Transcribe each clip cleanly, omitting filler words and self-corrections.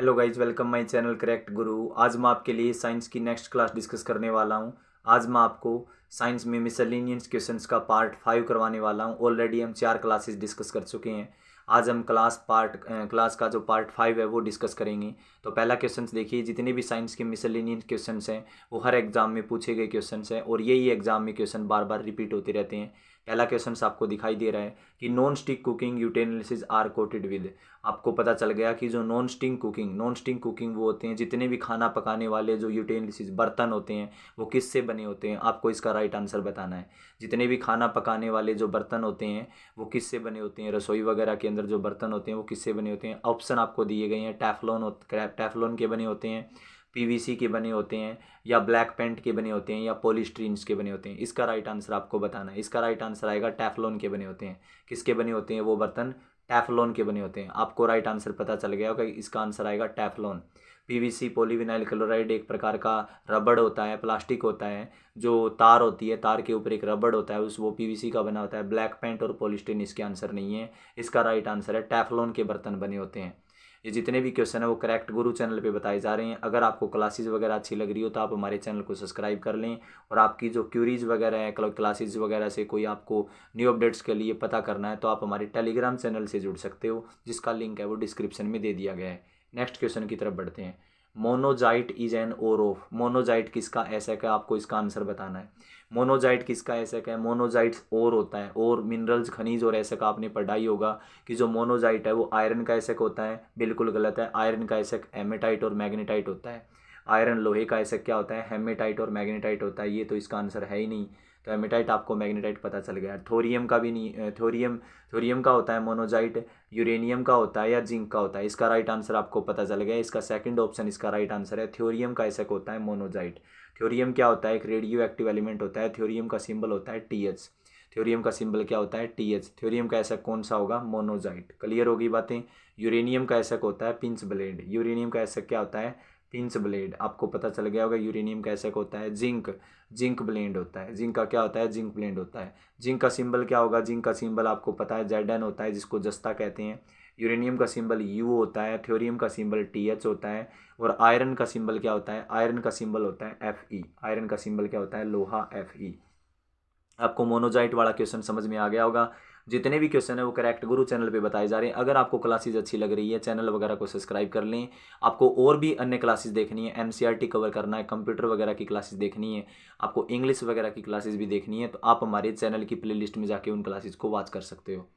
Hello guys, welcome my channel correct गुरु। आज मैं आपके लिए साइंस की नेक्स्ट क्लास डिस्कस करने वाला हूँ। आज मैं आपको साइंस में मिसलेनियस क्वेश्चंस का पार्ट 5 करवाने वाला हूँ। ऑलरेडी हम 4 क्लासेस डिस्कस कर चुके हैं। आज हम क्लास का जो पार्ट 5 है वो डिस्कस करेंगे। तो पहला क्वेश्चन देखिए, जितने भी साइंस के मिसलेनियस क्वेश्चंस हैं वो हर एग्जाम में पूछे गए क्वेश्चंस हैं और यही एग्जाम में क्वेश्चन बार बार रिपीट होते रहते हैं। पहला क्वेश्चन आपको दिखाई दे रहा है कि non stick cooking utensils are coated with. आपको पता चल गया कि जो नॉन स्टिक कुकिंग वो होते हैं, जितने भी खाना पकाने वाले जो यूटेंसिल्स बर्तन होते हैं वो किससे बने होते हैं। आपको इसका राइट आंसर बताना है। जितने भी खाना पकाने वाले जो बर्तन होते हैं वो किससे बने होते हैं, रसोई वगैरह के अंदर जो बर्तन होते हैं वो किससे बने होते हैं। ऑप्शन आपको दिए गए हैं, टेफ्लॉन के बने होते हैं, पीवीसी के बने होते हैं, या ब्लैक पेंट के बने होते हैं, या पॉलीस्टीरीन्स के बने होते हैं। इसका राइट आंसर आपको बताना है। इसका राइट आंसर आएगा टेफ्लॉन के बने होते हैं। किसके बने होते हैं वो बर्तन? टेफ्लॉन के बने होते हैं। आपको राइट आंसर पता चल गया होगा, इसका आंसर आएगा टेफ्लॉन। पीवीसी पॉलीविनाइल क्लोराइड एक प्रकार का रबड़ होता है, प्लास्टिक होता है। जो तार होती है, तार के ऊपर एक रबड़ होता है, उस वो पीवीसी का बना होता है। ब्लैक पेंट और पॉलीस्टीरीन इसके आंसर नहीं है। इसका राइट आंसर है टेफ्लॉन के बर्तन बने होते हैं। ये जितने भी क्वेश्चन है वो करेक्ट गुरु चैनल पे बताए जा रहे हैं। अगर आपको क्लासेस वगैरह अच्छी लग रही हो तो आप हमारे चैनल को सब्सक्राइब कर लें। और आपकी जो क्यूरीज वगैरह है क्लासेस वगैरह से कोई आपको न्यू अपडेट्स के लिए पता करना है तो आप हमारे टेलीग्राम चैनल से जुड़ सकते हो, जिसका लिंक है वो डिस्क्रिप्शन में दे दिया गया है। नेक्स्ट क्वेश्चन की तरफ बढ़ते हैं। Monazite is an ore of. Monazite किसका एसेक है, आपको इसका आंसर बताना है। मोनोजाइट किसका एसेक है? मोनोजाइट और होता है, और मिनरल्स खनिज और एसेक आपने पढ़ाई होगा कि जो मोनोजाइट है वो आयरन का एसेक होता है। बिल्कुल गलत है। आयरन का एसेक हेमेटाइट और मैग्नेटाइट होता है। आयरन लोहे का एसेक क्या होता है? हेमेटाइट और मैग्नेटाइट होता है। ये तो इसका आंसर है ही नहीं। तो हेमेटाइट आपको मैग्नेटाइट पता चल गया। थोरियम का भी नहीं। थोरियम का होता है मोनोजाइट। यूरेनियम का होता है या जिंक का होता है? इसका राइट आंसर आपको पता चल गया। इसका सेकंड ऑप्शन इसका राइट आंसर है। थ्योरियम का एसेक होता है मोनोजाइट। थ्योरियम क्या होता है? एक रेडियो एक्टिव एलिमेंट होता है। थ्योरियम का सिंबल होता है TH। थ्योरियम का सिंबल क्या होता है? TH। थ्योरियम का एसेक कौन सा होगा? मोनोजाइट। क्लियर होगी बातें। यूरेनियम का एसेक होता है पिंच ब्लेड। यूरेनियम का एसेक क्या होता है? Pinch blade. आपको पता चल गया होगा। यूरेनियम का एसेक होता है जिंक। जिंक ब्लेंड होता है। जिंक का क्या होता है? जिंक ब्लेंड होता है। जिंक का सिंबल क्या होगा? जिंक का सिंबल आपको पता है Zn होता है, जिसको जस्ता कहते हैं। यूरेनियम का सिंबल U होता है। थ्योरियम का सिंबल TH होता है। और आयरन का सिंबल क्या होता है? आयरन का सिंबल होता है Fe। आयरन का सिंबल क्या होता है? लोहा Fe। आपको मोनोजाइट वाला क्वेश्चन समझ में आ गया होगा। जितने भी क्वेश्चन है वो करेक्ट गुरु चैनल पे बताए जा रहे हैं। अगर आपको क्लासेस अच्छी लग रही है, चैनल वगैरह को सब्सक्राइब कर लें। आपको और भी अन्य क्लासेस देखनी है, NCERT कवर करना है, कंप्यूटर वगैरह की क्लासेस देखनी है, आपको इंग्लिश वगैरह की क्लासेस भी देखनी है, तो आप हमारे चैनल की प्लेलिस्ट में जाके उन क्लासेस को वॉच कर सकते हो।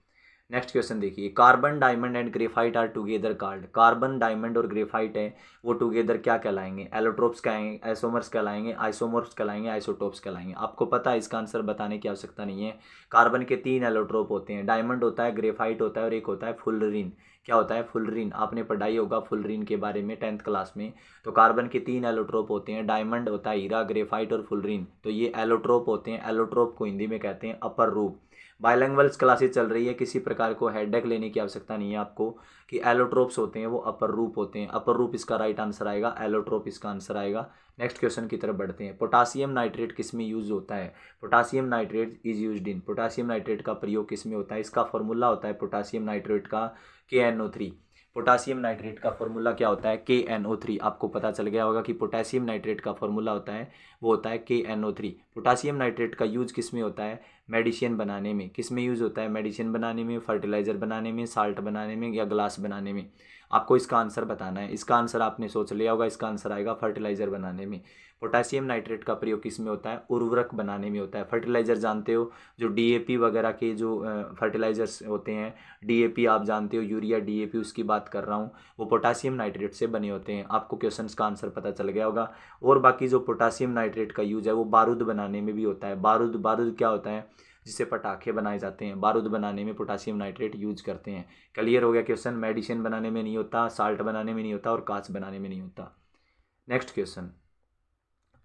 नेक्स्ट क्वेश्चन देखिए, carbon diamond and graphite are together called. Carbon diamond और ग्रेफाइट है वो टुगेदर क्या कहलाएंगे? एलोट्रोप्स कहलाएंगे, आइसोमर्स कहलाएंगे, आइसोमर्स कहलाएंगे, आइसोटोप्स कहलाएंगे। आपको पता है, इसका आंसर बताने की आवश्यकता नहीं है। कार्बन के 3 एलोट्रोप होते हैं। डायमंड होता है, ग्रेफाइट होता है, और एक होता है फुलरिन। क्या होता है? फुलरिन। आपने पढ़ाई होगा फुलरिन के बारे में 10th क्लास में। तो कार्बन के 3 एलोट्रोप होते हैं। डायमंड होता है हीरा, ग्रेफाइट और फुलरिन। तो ये एलोट्रोप होते हैं। एलोट्रोप को हिंदी में कहते हैं अपर रूप। बायलैंग्वेज क्लासेस चल रही है, किसी प्रकार को हेडेक लेने की आवश्यकता नहीं है आपको कि एलोट्रोप्स होते हैं वो अपर रूप होते हैं। अपर रूप इसका राइट आंसर आएगा। एलोट्रोप इसका आंसर आएगा। नेक्स्ट क्वेश्चन की तरफ बढ़ते हैं। पोटासियम नाइट्रेट किस में यूज होता है? Potassium nitrate is used in. Potassium nitrate का प्रयोग किस में होता है? इसका फॉर्मूला होता है पोटासियम नाइट्रेट का KNO3। पोटासियम नाइट्रेट का फॉर्मूला क्या होता है? KNO3। आपको पता चल गया होगा कि पोटासियम नाइट्रेट का फॉर्मूला होता है वो होता है KNO3। पोटासियम नाइट्रेट का यूज किस में होता है? मेडिसिन बनाने में। किस में यूज़ होता है? मेडिसिन बनाने में, फर्टिलाइज़र बनाने में, साल्ट बनाने में, या ग्लास बनाने में। आपको इसका आंसर बताना है। इसका आंसर आपने सोच लिया होगा। इसका आंसर आएगा फर्टिलाइज़र बनाने में। पोटासियम नाइट्रेट का प्रयोग किस में होता है? उर्वरक बनाने में होता है। फर्टिलाइज़र जानते हो, जो DAP वगैरह के जो फर्टिलाइजर्स होते हैं, DAP आप जानते हो, यूरिया DAP, उसकी बात कर रहा हूँ। वो पोटासियम नाइट्रेट से बने होते हैं। आपको क्वेश्चन का आंसर पता चल गया होगा। और बाकी जो पोटासियम नाइट्रेट का यूज है वो बारूद बनाने में भी होता है। बारूद बारूद क्या होता है? जिससे पटाखे बनाए जाते हैं, बारूद बनाने में पोटासियम नाइट्रेट यूज करते हैं। क्लियर हो गया क्वेश्चन। मेडिसिन बनाने में नहीं होता, साल्ट बनाने में नहीं होता, और कांच बनाने में नहीं होता। Next question,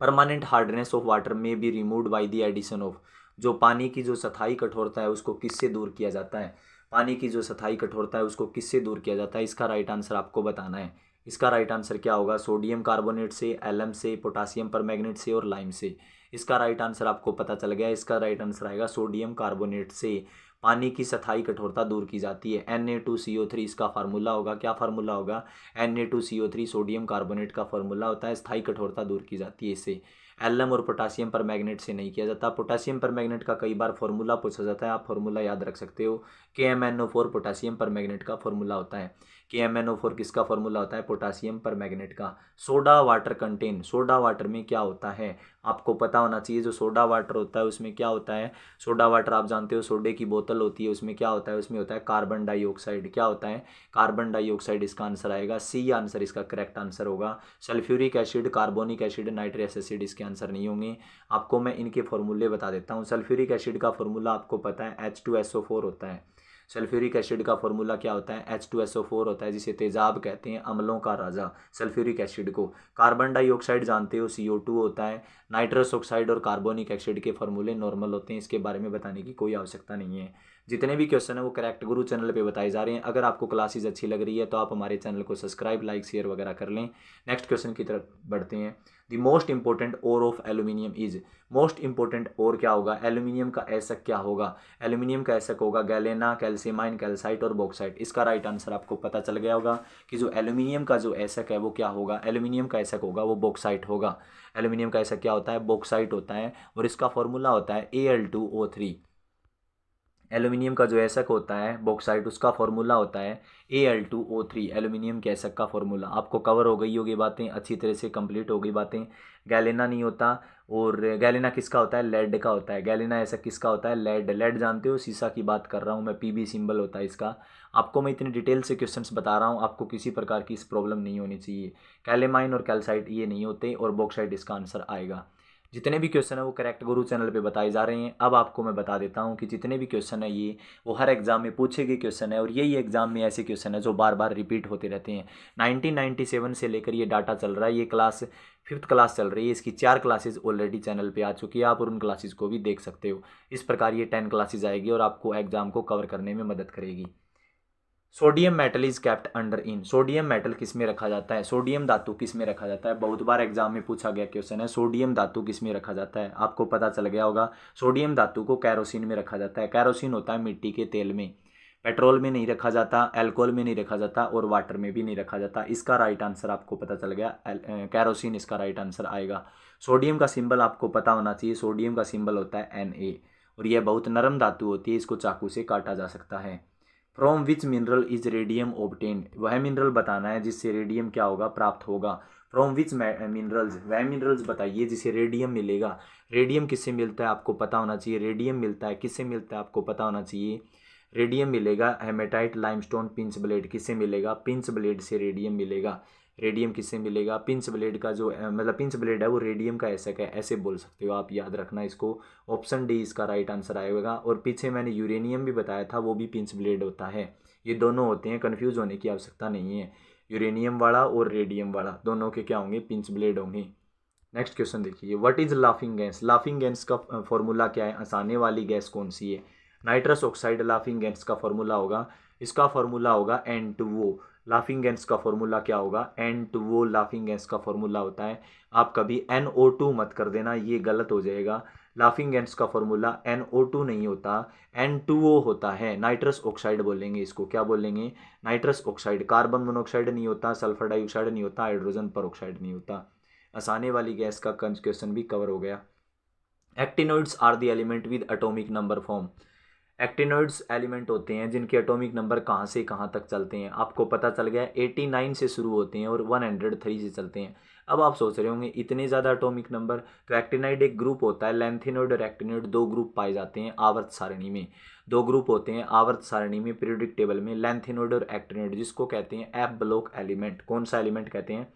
permanent hardness of water में be removed by the addition of. जो पानी की जो सथाई कठोरता है उसको किससे दूर किया जाता है? पानी की जो सथाई कठोरता है उसको किससे दूर किया जाता है? इसका राइट आंसर आपको बताना है। इसका राइट आंसर क्या होगा? सोडियम कार्बोनेट से, एलएम से, पोटासियम परमैंगनेट से, और लाइम से। इसका राइट आंसर आपको पता चल गया। इसका राइट आंसर आएगा सोडियम कार्बोनेट से। पानी की स्थायी कठोरता दूर की जाती है। Na2CO3 इसका फार्मूला होगा, क्या फार्मूला होगा? Na2CO3 सोडियम कार्बोनेट का फार्मूला होता है, स्थायी कठोरता दूर की जाती है इससे। एलएम और पोटासियम पर मैग्नेट से नहीं किया जाता। पोटासियम पर मैग्नेट का कई बार फार्मूला पूछा जाता है, आप फार्मूला याद रख सकते हो। KMnO4 पोटासियम पर मैग्नेट का फार्मूला होता है। KMnO4 किसका फार्मूला होता है? पोटासियम पर मैग्नेट का। Soda water contain, soda water में क्या होता है आपको पता होना चाहिए। जो सोडा वाटर होता है उसमें क्या होता है? सोडा वाटर आप जानते हो, सोडे की बोतल होती है, उसमें क्या होता है? उसमें होता है कार्बन डाइऑक्साइड। क्या होता है? कार्बन डाइऑक्साइड इसका आंसर आएगा। सी आंसर इसका करेक्ट आंसर होगा। Sulphuric acid, carbonic acid, nitrous acid इसके आंसर नहीं होंगे। आपको मैं इनके फॉर्मूले बता देता हूँ। सल्फ्यूरिक एसिड का फॉर्मूला आपको पता है, H2SO4 होता है। सल्फ्यूरिक एसिड का फॉर्मूला क्या होता है? H2SO4 होता है, जिसे तेजाब कहते हैं, अम्लों का राजा, सल्फ्यूरिक एसिड को। कार्बन डाइऑक्साइड जानते हो, CO2 होता है। नाइट्रस ऑक्साइड और कार्बोनिक एसिड के फॉर्मूले नॉर्मल होते हैं, इसके बारे में बताने की कोई आवश्यकता नहीं है। जितने भी क्वेश्चन है वो करेक्ट गुरु चैनल पे बताए जा रहे हैं। अगर आपको क्लासेस अच्छी लग रही है तो आप हमारे चैनल को सब्सक्राइब, लाइक, शेयर वगैरह कर लें। नेक्स्ट क्वेश्चन की तरफ बढ़ते हैं। The most important ore of aluminium is, most important ore क्या होगा? एल्यूमिनियम का एसक क्या होगा? एल्यूमिनियम का एसक होगा गैलेना, कैल्सिमाइन, कैल्साइट और बॉक्साइट। इसका राइट आंसर आपको पता चल गया होगा कि जो एल्यूमिनियम का जो एसक है वो क्या होगा? एल्यूमिनियम का एसक होगा वो बॉक्साइट होगा। एल्यूमिनियम का एसक क्या होता है? बॉक्साइट होता है, और इसका फॉर्मूला होता है Al2O3। एल्यूमिनियम का जो एसक होता है बॉक्साइट, उसका फॉर्मूला होता है Al2O3। एल्यूमिनियम के एसक का फॉर्मूला आपको कवर हो गई होगी, बातें अच्छी तरह से कंप्लीट हो गई बातें। गैलेना नहीं होता, और गैलेना किसका होता है? लेड का होता है। गैलेना एसक किसका होता है? लेड। लेड जानते हो, शीशा की बात कर रहा हूँ मैं, PB सिंबल होता है इसका। आपको मैं इतनी डिटेल से क्वेश्चंस बता रहा हूँ, आपको किसी प्रकार की इस प्रॉब्लम नहीं होनी चाहिए। कैलेमाइन और कैल्साइट ये नहीं होते, और बॉक्साइट इसका आंसर आएगा। जितने भी क्वेश्चन है वो करेक्ट गुरु चैनल पे बताए जा रहे हैं। अब आपको मैं बता देता हूँ कि जितने भी क्वेश्चन है ये वो हर एग्जाम में पूछे गए क्वेश्चन है, और यही एग्जाम में ऐसे क्वेश्चन है जो बार बार रिपीट होते रहते हैं। 1997 से लेकर ये डाटा चल रहा है, ये क्लास 5th क्लास चल रही है, इसकी 4 क्लासेज ऑलरेडी चैनल पे आ चुकी है, आप और उन क्लासेज को भी देख सकते हो। इस प्रकार ये 10 क्लासेज आएगी और आपको एग्जाम को कवर करने में मदद करेगी। Sodium metal is kept under in, sodium metal किस में रखा जाता है? सोडियम धातु किस में रखा जाता है? बहुत बार एग्जाम में पूछा गया क्वेश्चन है, सोडियम धातु किस में रखा जाता है? आपको पता चल गया होगा, सोडियम धातु को कैरोसिन में रखा जाता है। कैरोसिन होता है मिट्टी के तेल में। पेट्रोल में नहीं रखा जाता, अल्कोहल में नहीं रखा जाता, और वाटर में भी नहीं रखा जाता। इसका राइट आंसर आपको पता चल गया, कैरोसिन इसका राइट आंसर आएगा। सोडियम का सिंबल आपको पता होना चाहिए, सोडियम का सिंबल होता है Na, और यह बहुत नरम धातु होती है, इसको चाकू से काटा जा सकता है। From which mineral is radium obtain, वह मिनरल बताना है जिससे रेडियम क्या होगा? प्राप्त होगा। फ्रॉम विच मिनरल्स, वह मिनरल्स बताइए जिसे रेडियम मिलेगा। रेडियम किससे मिलता है आपको पता होना चाहिए। रेडियम मिलता है किससे? मिलता है आपको पता होना चाहिए। रेडियम मिलेगा हेमेटाइट, लाइमस्टोन, पिंच ब्लेड। किससे मिलेगा? पिंच ब्लेड से रेडियम मिलेगा। रेडियम किससे मिलेगा? पिंच ब्लेड का जो मतलब पिंच ब्लेड है वो रेडियम का एसक है, ऐसे बोल सकते हो आप, याद रखना इसको। ऑप्शन डी इसका राइट आंसर आएगा। और पीछे मैंने यूरेनियम भी बताया था, वो भी पिंच ब्लेड होता है। ये दोनों होते हैं, कन्फ्यूज होने की आवश्यकता नहीं है। यूरेनियम वाला और रेडियम वाला दोनों के क्या होंगे? पिंच ब्लेड होंगे। नेक्स्ट क्वेश्चन देखिए, what is laughing gas? Laughing gas का फॉर्मूला क्या है? हंसाने वाली गैस कौन सी है? नाइट्रस ऑक्साइड लाफिंग गैस का फॉर्मूला होगा, इसका फॉर्मूला होगा N2O। लाफिंग गैस का फॉर्मूला क्या होगा? N2O लाफिंग गैस का फॉर्मूला होता है। आप कभी NO2 मत कर देना, ये गलत हो जाएगा। लाफिंग गैस का फॉर्मूला NO2 नहीं होता, N2O होता है। नाइट्रस ऑक्साइड बोलेंगे इसको, क्या बोलेंगे? Nitrous oxide. कार्बन मोनोऑक्साइड नहीं होता, सल्फर डाइऑक्साइड नहीं होता, हाइड्रोजन परऑक्साइड नहीं होता। आसाने वाली गैस का क्वेश्चन भी कवर हो गया। Actinoids are the element with atomic number form. Actinoids element होते हैं जिनके एटॉमिक नंबर कहाँ से कहाँ तक चलते हैं। आपको पता चल गया, 89 से शुरू होते हैं और 103 से चलते हैं। अब आप सोच रहे होंगे इतने ज़्यादा एटॉमिक नंबर, तो एक्टिनाइड एक ग्रुप होता है। लेंथिनोइड और एक्टिनोइड दो ग्रुप पाए जाते हैं आवर्त सारणी में। दो ग्रुप होते हैं आवर्त सारणी में पीरियोडिक टेबल में, लेंथिनोइड और एक्टिनोइड, जिसको कहते हैं एफ ब्लॉक एलिमेंट। कौन सा एलिमेंट कहते हैं?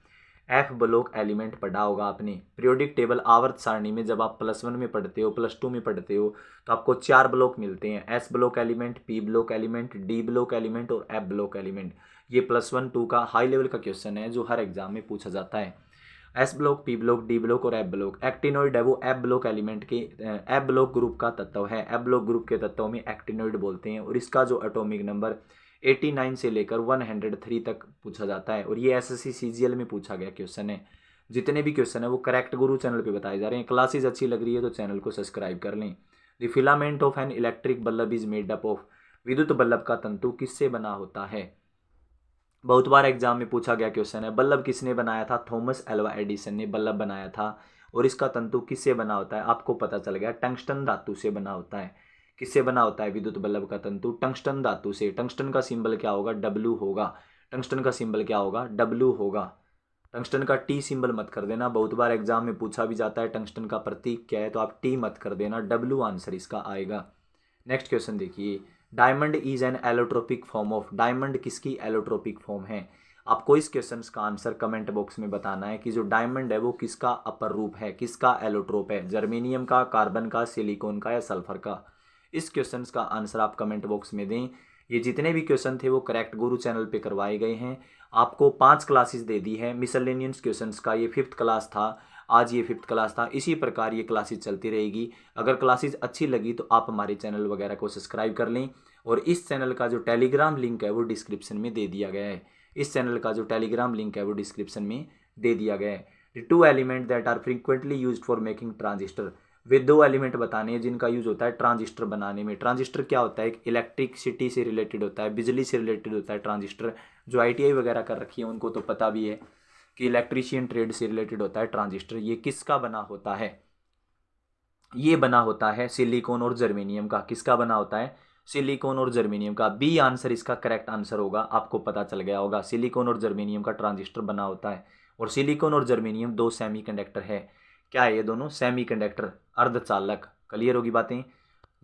एफ ब्लॉक एलिमेंट पढ़ा होगा आपने पीरियोडिक टेबल आवर्त सारणी में। जब आप +1 में पढ़ते हो, +2 में पढ़ते हो, तो आपको 4 ब्लॉक मिलते हैं, S block element, P block element, D block element और एफ ब्लॉक एलिमेंट। ये +1 2 का हाई लेवल का क्वेश्चन है जो हर एग्जाम में पूछा जाता है। S block, P block, D block और एफ ब्लॉक। एक्टिनोइड है वो एफ ब्लॉक एलिमेंट के एफ ब्लॉक ग्रुप का तत्व है। एफ ब्लॉक ग्रुप के तत्वों में एक्टिनोइड बोलते हैं, और इसका जो एटॉमिक नंबर 89 से लेकर 103 तक पूछा जाता है, और ये SSC CGL में पूछा गया क्वेश्चन है। जितने भी क्वेश्चन है वो करेक्ट गुरु चैनल पे बताए जा रहे हैं। क्लासेस अच्छी लग रही है तो चैनल को सब्सक्राइब कर लें। The filament of an electric bulb is made up of. विद्युत बल्ब का तंतु किससे बना होता है? बहुत बार एग्जाम में पूछा गया क्वेश्चन है। बल्ब किसने बनाया था? थॉमस एल्वा एडिसन ने बल्ब बनाया था। और इसका तंतु किससे बना होता है? आपको पता चल गया, टंगस्टन धातु से बना होता है। किससे बना होता है विद्युत बल्ब का तंतु? टंगस्टन धातु से। टंगस्टन का सिंबल क्या होगा? डब्ल्यू होगा। टंगस्टन का सिंबल क्या होगा? डब्ल्यू होगा। टंगस्टन का टी सिंबल मत कर देना, बहुत बार एग्जाम में पूछा भी जाता है टंगस्टन का प्रतीक क्या है, तो आप टी मत कर देना, डब्ल्यू आंसर इसका आएगा। नेक्स्ट क्वेश्चन देखिए, diamond is an allotropic form of. Diamond किसकी एलोट्रोपिक फॉर्म है? आपको इस क्वेश्चन का आंसर कमेंट बॉक्स में बताना है कि जो डायमंड है वो किसका अपर रूप है, किसका एलोट्रोप है, जर्मेनियम का, कार्बन का, सिलिकॉन का या सल्फर का। इस क्वेश्चन का आंसर आप कमेंट बॉक्स में दें। ये जितने भी क्वेश्चन थे वो करेक्ट गुरु चैनल पे करवाए गए हैं। आपको 5 क्लासेस दे दी है मिसलेनियस क्वेश्चंस का। ये 5th क्लास था, आज ये 5th क्लास था। इसी प्रकार ये क्लासेस चलती रहेगी। अगर क्लासेस अच्छी लगी तो आप हमारे चैनल वगैरह को सब्सक्राइब कर लें। और इस चैनल का जो टेलीग्राम लिंक है वो डिस्क्रिप्शन में दे दिया गया है। इस चैनल का जो टेलीग्राम लिंक है वो डिस्क्रिप्शन में दे दिया गया है। The 2 element that are frequently used for making transistor. वे 2 एलिमेंट बताने हैं जिनका यूज होता है ट्रांजिस्टर बनाने में। ट्रांजिस्टर क्या होता है? एक इलेक्ट्रिसिटी से रिलेटेड होता है, बिजली से रिलेटेड होता है ट्रांजिस्टर। जो ITI वगैरह कर रखी है उनको तो पता भी है कि इलेक्ट्रीशियन ट्रेड से रिलेटेड होता है ट्रांजिस्टर। ये किसका बना होता है? ये बना होता है सिलिकॉन और जर्मेनियम का। किसका बना होता है? सिलिकॉन और जर्मेनियम का। बी आंसर इसका करेक्ट आंसर होगा। आपको पता चल गया होगा, सिलिकॉन और जर्मेनियम का ट्रांजिस्टर बना होता है। और सिलिकॉन और जर्मेनियम 2 सेमीकंडक्टर है। क्या है ये दोनों? सेमीकंडक्टर, अर्धचालक। क्लियर होगी बातें।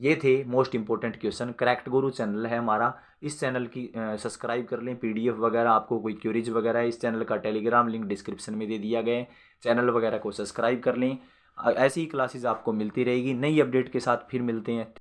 ये थे मोस्ट इंपॉर्टेंट क्वेश्चन। करेक्ट गुरु चैनल है हमारा, इस चैनल की सब्सक्राइब कर लें। PDF वगैरह, आपको कोई क्यूरीज वगैरह है, इस चैनल का टेलीग्राम लिंक डिस्क्रिप्शन में दे दिया गया है। चैनल वगैरह को सब्सक्राइब कर लें। ऐसी ही क्लासेस आपको मिलती रहेगी। नई अपडेट के साथ फिर मिलते हैं।